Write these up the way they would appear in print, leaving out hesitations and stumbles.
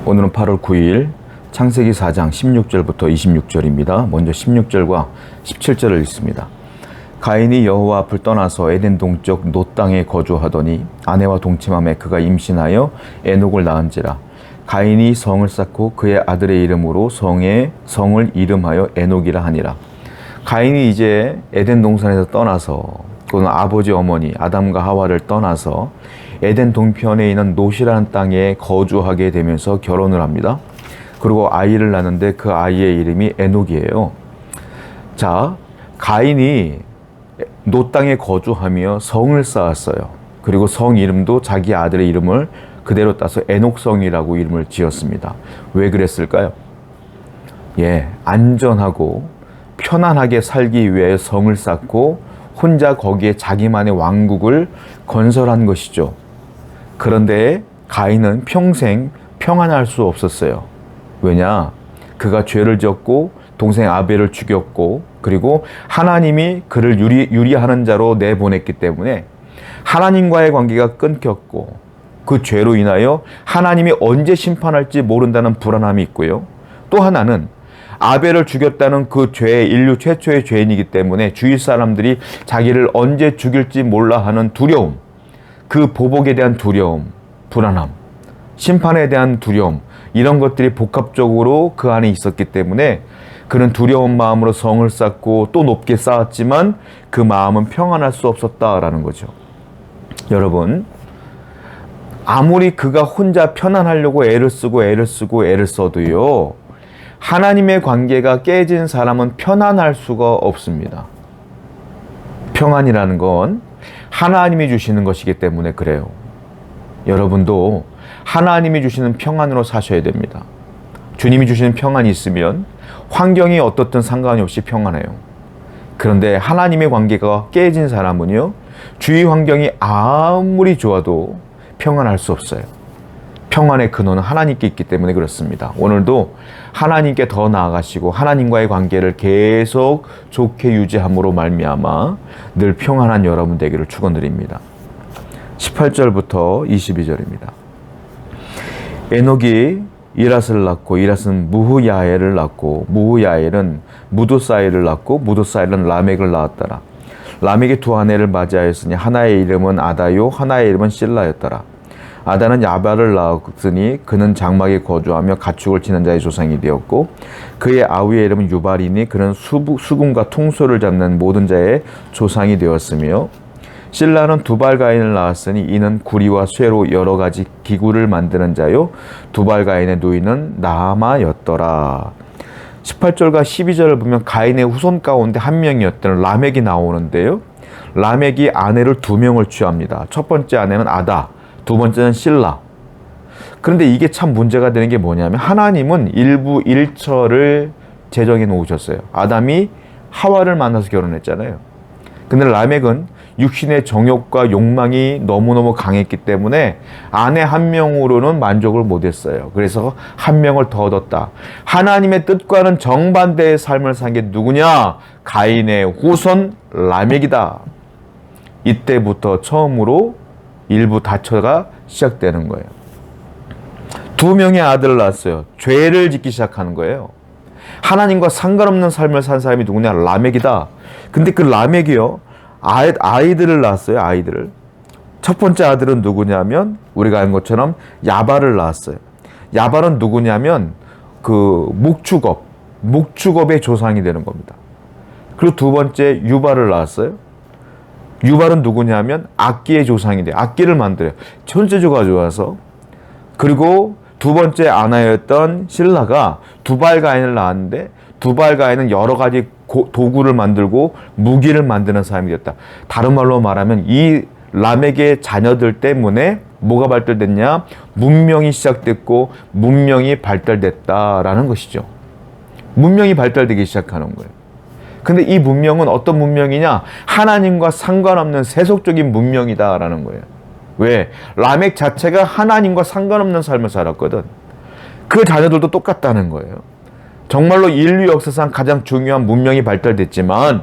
오늘은 8월 9일 창세기 4장 16절부터 26절입니다. 먼저 16절과 17절을 읽습니다. 가인이 여호와 앞을 떠나서 에덴 동쪽 놋 땅에 거주하더니 아내와 동침함에 그가 임신하여 에녹을 낳은지라. 가인이 성을 쌓고 그의 아들의 이름으로 성을 이름하여 에녹이라 하니라. 가인이 이제 에덴 동산에서 떠나서, 그는 아버지 어머니 아담과 하와를 떠나서 에덴 동편에 있는 놋이라는 땅에 거주하게 되면서 결혼을 합니다. 그리고 아이를 낳는데 그 아이의 이름이 에녹이에요. 자, 가인이 놋 땅에 거주하며 성을 쌓았어요. 그리고 성 이름도 자기 아들의 이름을 그대로 따서 에녹성이라고 이름을 지었습니다. 왜 그랬을까요? 안전하고 편안하게 살기 위해 성을 쌓고 혼자 거기에 자기만의 왕국을 건설한 것이죠. 그런데 가인은 평생 평안할 수 없었어요. 왜냐? 그가 죄를 지었고 동생 아벨을 죽였고, 그리고 하나님이 그를 유리하는 자로 내보냈기 때문에 하나님과의 관계가 끊겼고, 그 죄로 인하여 하나님이 언제 심판할지 모른다는 불안함이 있고요. 또 하나는 아벨을 죽였다는 그 죄의 인류 최초의 죄인이기 때문에 주위 사람들이 자기를 언제 죽일지 몰라 하는 두려움, 그 보복에 대한 두려움, 불안함, 심판에 대한 두려움, 이런 것들이 복합적으로 그 안에 있었기 때문에 그는 두려운 마음으로 성을 쌓고 또 높게 쌓았지만 그 마음은 평안할 수 없었다라는 거죠. 여러분, 아무리 그가 혼자 편안하려고 애를 쓰고 써도요, 하나님의 관계가 깨진 사람은 편안할 수가 없습니다. 평안이라는 건 하나님이 주시는 것이기 때문에 그래요. 여러분도 하나님이 주시는 평안으로 사셔야 됩니다. 주님이 주시는 평안이 있으면 환경이 어떻든 상관이 없이 평안해요. 그런데 하나님의 관계가 깨진 사람은요, 주위 환경이 아무리 좋아도 평안할 수 없어요. 평안의 근원은 하나님께 있기 때문에 그렇습니다. 오늘도 하나님께 더 나아가시고 하나님과의 관계를 계속 좋게 유지함으로 말미암아 늘 평안한 여러분 되기를 축원드립니다. 18절부터 22절입니다. 에녹이 이랏을 낳고 이랏은 무후야엘을 낳고 무후야엘은 무두사일을 낳고 무두사일은 라멕을 낳았더라. 라멕이 두 아내를 맞이하였으니 하나의 이름은 아다요 하나의 이름은 실라였더라. 아다는 야발을 낳았으니 그는 장막에 거주하며 가축을 치는 자의 조상이 되었고, 그의 아우의 이름은 유발이니 그는 수금과 통소를 잡는 모든 자의 조상이 되었으며, 실라는 두발가인을 낳았으니 이는 구리와 쇠로 여러 가지 기구를 만드는 자요 두발가인의 누이는 나아마였더라. 18절과 12절을 보면 가인의 후손 가운데 한 명이었던 라멕이 나오는데요, 라멕이 아내를 두 명을 취합니다. 첫 번째 아내는 아다, 두 번째는 실라. 그런데 이게 참 문제가 되는 게 뭐냐면, 하나님은 일부 일처를 제정해 놓으셨어요. 아담이 하와를 만나서 결혼했잖아요. 근데 라멕은 육신의 정욕과 욕망이 너무너무 강했기 때문에 아내 한 명으로는 만족을 못했어요. 그래서 한 명을 더 얻었다. 하나님의 뜻과는 정반대의 삶을 산 게 누구냐? 가인의 후손 라멕이다. 이때부터 처음으로 일부 다처가 시작되는 거예요. 두 명의 아들을 낳았어요. 죄를 짓기 시작하는 거예요. 하나님과 상관없는 삶을 산 사람이 누구냐? 라멕이다. 근데 그 라멕이요, 아이들을 낳았어요. 아이들을. 첫 번째 아들은 누구냐면 우리가 아는 것처럼 야발을 낳았어요. 야발은 누구냐면 그 목축업의 조상이 되는 겁니다. 그리고 두 번째 유발을 낳았어요. 유발은 누구냐면 악기의 조상이 돼요. 악기를 만들어요. 손재주가 좋아서. 그리고 두 번째 아내였던 실라가 두발가인을 낳았는데, 두발가인은 여러 가지 도구를 만들고 무기를 만드는 사람이 됐다. 다른 말로 말하면 이 라멕의 자녀들 때문에 뭐가 발달됐냐? 문명이 시작됐고 문명이 발달됐다라는 것이죠. 문명이 발달되기 시작하는 거예요. 근데 이 문명은 어떤 문명이냐? 하나님과 상관없는 세속적인 문명이다라는 거예요. 왜? 라멕 자체가 하나님과 상관없는 삶을 살았거든. 그 자녀들도 똑같다는 거예요. 정말로 인류 역사상 가장 중요한 문명이 발달됐지만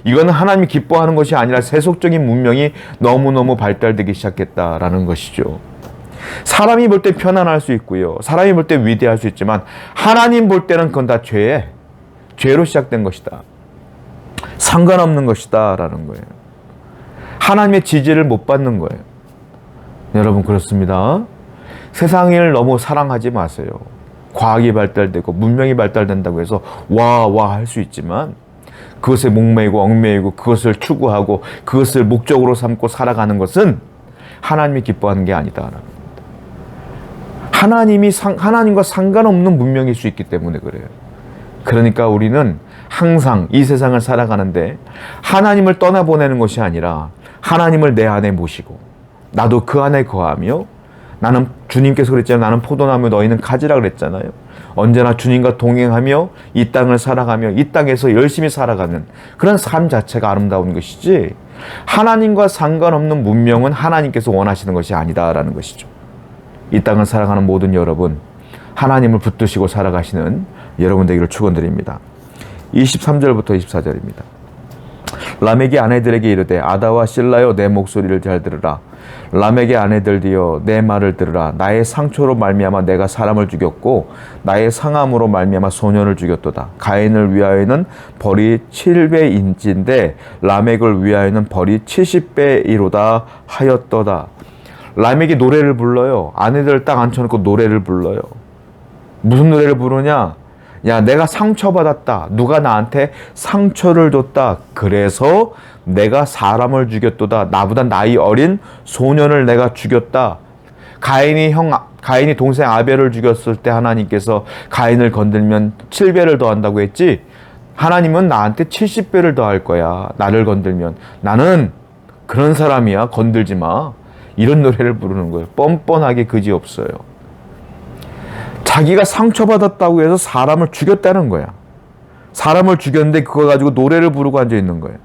이거는 하나님이 기뻐하는 것이 아니라 세속적인 문명이 너무너무 발달되기 시작했다라는 것이죠. 사람이 볼 때 편안할 수 있고요. 사람이 볼 때 위대할 수 있지만 하나님 볼 때는 그건 다 죄로 시작된 것이다. 상관없는 것이다 라는 거예요. 하나님의 지지를 못 받는 거예요. 여러분 그렇습니다. 세상을 너무 사랑하지 마세요. 과학이 발달되고 문명이 발달된다고 해서 와 할 수 있지만 그것에 목매이고 얽매이고 그것을 추구하고 그것을 목적으로 삼고 살아가는 것은 하나님이 기뻐하는 게 아니다라는 겁니다. 하나님과 상관없는 문명일 수 있기 때문에 그래요. 그러니까 우리는 항상 이 세상을 살아가는데 하나님을 떠나보내는 것이 아니라 하나님을 내 안에 모시고 나도 그 안에 거하며 나는 주님께서 그랬잖아요. 나는 포도나무 너희는 가지라 그랬잖아요. 언제나 주님과 동행하며 이 땅을 살아가며 이 땅에서 열심히 살아가는 그런 삶 자체가 아름다운 것이지 하나님과 상관없는 문명은 하나님께서 원하시는 것이 아니다라는 것이죠. 이 땅을 살아가는 모든 여러분 하나님을 붙드시고 살아가시는 여러분 되기를 축원드립니다. 23절부터 24절입니다. 라멕이 아내들에게 이르되 아다와 실라여 내 목소리를 잘 들으라. 라멕의 아내들이여 내 말을 들으라. 나의 상처로 말미암아 내가 사람을 죽였고 나의 상함으로 말미암아 소년을 죽였도다. 가인을 위하여는 벌이 7배인지인데 라멕을 위하여는 벌이 70배이로다 하였도다. 라멕이 노래를 불러요. 아내들을 딱 앉혀놓고 노래를 불러요. 무슨 노래를 부르냐? 야, 내가 상처받았다. 누가 나한테 상처를 줬다. 그래서 내가 사람을 죽였도다. 나보다 나이 어린 소년을 내가 죽였다. 가인이 동생 아벨을 죽였을 때 하나님께서 가인을 건들면 7배를 더한다고 했지. 하나님은 나한테 70배를 더할 거야. 나를 건들면. 나는 그런 사람이야. 건들지 마. 이런 노래를 부르는 거예요. 뻔뻔하게 그지없어요. 자기가 상처받았다고 해서 사람을 죽였다는 거야. 사람을 죽였는데 그거 가지고 노래를 부르고 앉아 있는 거예요.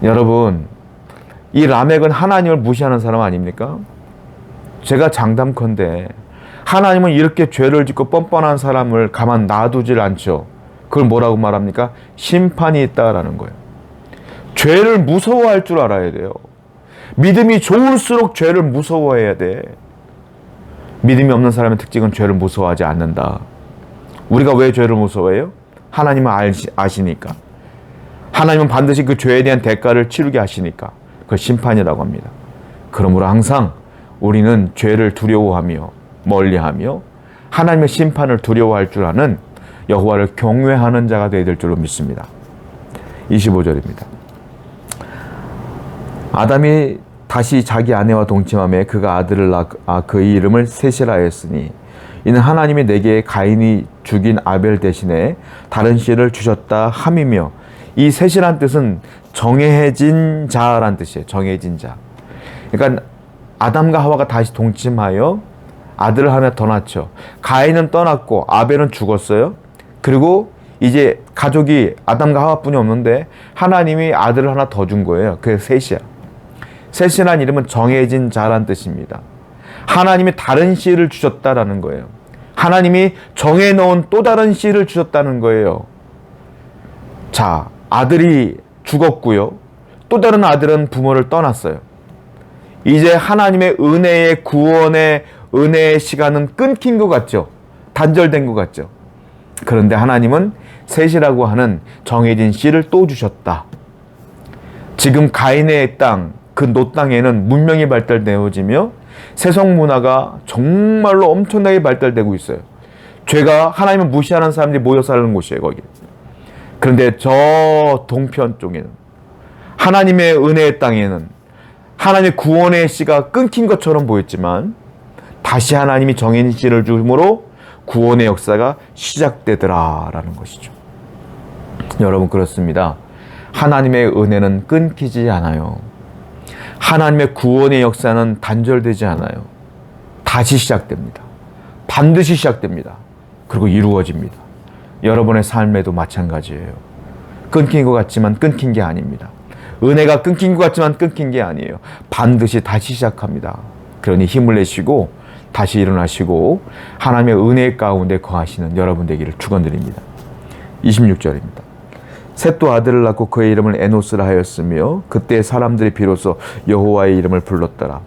여러분, 이 라멕은 하나님을 무시하는 사람 아닙니까? 제가 장담컨대 하나님은 이렇게 죄를 짓고 뻔뻔한 사람을 가만 놔두질 않죠. 그걸 뭐라고 말합니까? 심판이 있다라는 거예요. 죄를 무서워할 줄 알아야 돼요. 믿음이 좋을수록 죄를 무서워해야 돼. 믿음이 없는 사람의 특징은 죄를 무서워하지 않는다. 우리가 왜 죄를 무서워해요? 하나님은 아시니까. 하나님은 반드시 그 죄에 대한 대가를 치르게 하시니까. 그걸 심판이라고 합니다. 그러므로 항상 우리는 죄를 두려워하며 멀리하며 하나님의 심판을 두려워할 줄 아는 여호와를 경외하는 자가 되어야 될 줄로 믿습니다. 25절입니다. 아담이 다시 자기 아내와 동침하며 그가 아들을 낳아 그의 이름을 셋이라 하였으니 이는 하나님이 내게 가인이 죽인 아벨 대신에 다른 씨를 주셨다 함이며 이 셋이란 뜻은 정해진 자란 뜻이에요. 정해진 자. 그러니까 아담과 하와가 다시 동침하여 아들을 하나 더 낳죠. 가인은 떠났고 아벨은 죽었어요. 그리고 이제 가족이 아담과 하와뿐이 없는데 하나님이 아들을 하나 더 준 거예요. 그게 셋이야. 셋이란 이름은 정해진 자란 뜻입니다. 하나님이 다른 씨를 주셨다라는 거예요. 하나님이 정해놓은 또 다른 씨를 주셨다는 거예요. 자, 아들이 죽었고요. 또 다른 아들은 부모를 떠났어요. 이제 하나님의 은혜의 구원의 은혜의 시간은 끊긴 것 같죠. 단절된 것 같죠. 그런데 하나님은 셋이라고 하는 정해진 씨를 또 주셨다. 지금 가인의 땅, 그 노 땅에는 문명이 발달되어지며 세속 문화가 정말로 엄청나게 발달되고 있어요. 죄가 하나님을 무시하는 사람들이 모여 사는 곳이에요, 거기. 그런데 저 동편 쪽에는 하나님의 은혜의 땅에는 하나님의 구원의 씨가 끊긴 것처럼 보였지만 다시 하나님이 정해진 씨를 주므로 구원의 역사가 시작되더라라는 것이죠. 여러분 그렇습니다. 하나님의 은혜는 끊기지 않아요. 하나님의 구원의 역사는 단절되지 않아요. 다시 시작됩니다. 반드시 시작됩니다. 그리고 이루어집니다. 여러분의 삶에도 마찬가지예요. 끊긴 것 같지만 끊긴 게 아닙니다. 은혜가 끊긴 것 같지만 끊긴 게 아니에요. 반드시 다시 시작합니다. 그러니 힘을 내시고 다시 일어나시고 하나님의 은혜 가운데 거하시는 여러분 되기를 축원드립니다. 26절입니다. 셋도 아들을 낳고 그의 이름을 에노스라 하였으며 그때 사람들이 비로소 여호와의 이름을 불렀더라.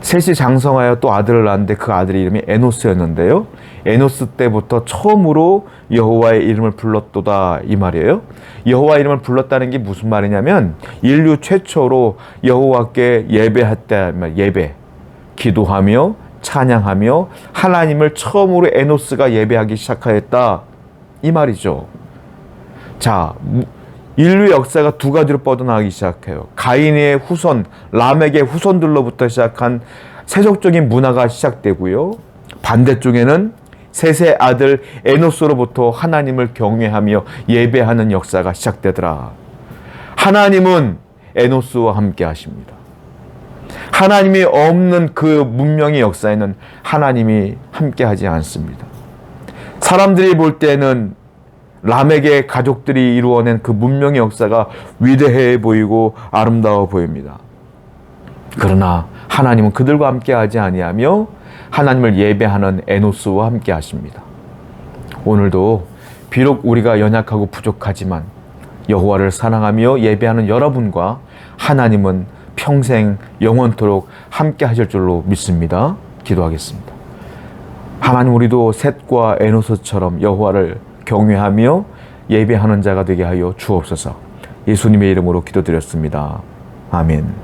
셋이 장성하여 또 아들을 낳았는데 그 아들의 이름이 에노스였는데요. 에노스 때부터 처음으로 여호와의 이름을 불렀도다 이 말이에요. 여호와 이름을 불렀다는 게 무슨 말이냐면 인류 최초로 여호와께 예배했다 예배, 기도하며 찬양하며 하나님을 처음으로 에노스가 예배하기 시작하였다 이 말이죠. 자, 인류 역사가 두 가지로 뻗어나가기 시작해요. 가인의 후손, 라멕의 후손들로부터 시작한 세속적인 문화가 시작되고요. 반대쪽에는 셋의 아들 에노스로부터 하나님을 경외하며 예배하는 역사가 시작되더라. 하나님은 에노스와 함께 하십니다. 하나님이 없는 그 문명의 역사에는 하나님이 함께 하지 않습니다. 사람들이 볼 때는 라멕의 가족들이 이루어낸 그 문명의 역사가 위대해 보이고 아름다워 보입니다. 그러나 하나님은 그들과 함께 하지 아니하며 하나님을 예배하는 에노스와 함께 하십니다. 오늘도 비록 우리가 연약하고 부족하지만 여호와를 사랑하며 예배하는 여러분과 하나님은 평생 영원토록 함께 하실 줄로 믿습니다. 기도하겠습니다. 하나님, 우리도 셋과 에노스처럼 여호와를 경외하며 예배하는 자가 되게 하여 주옵소서. 예수님의 이름으로 기도드렸습니다. 아멘.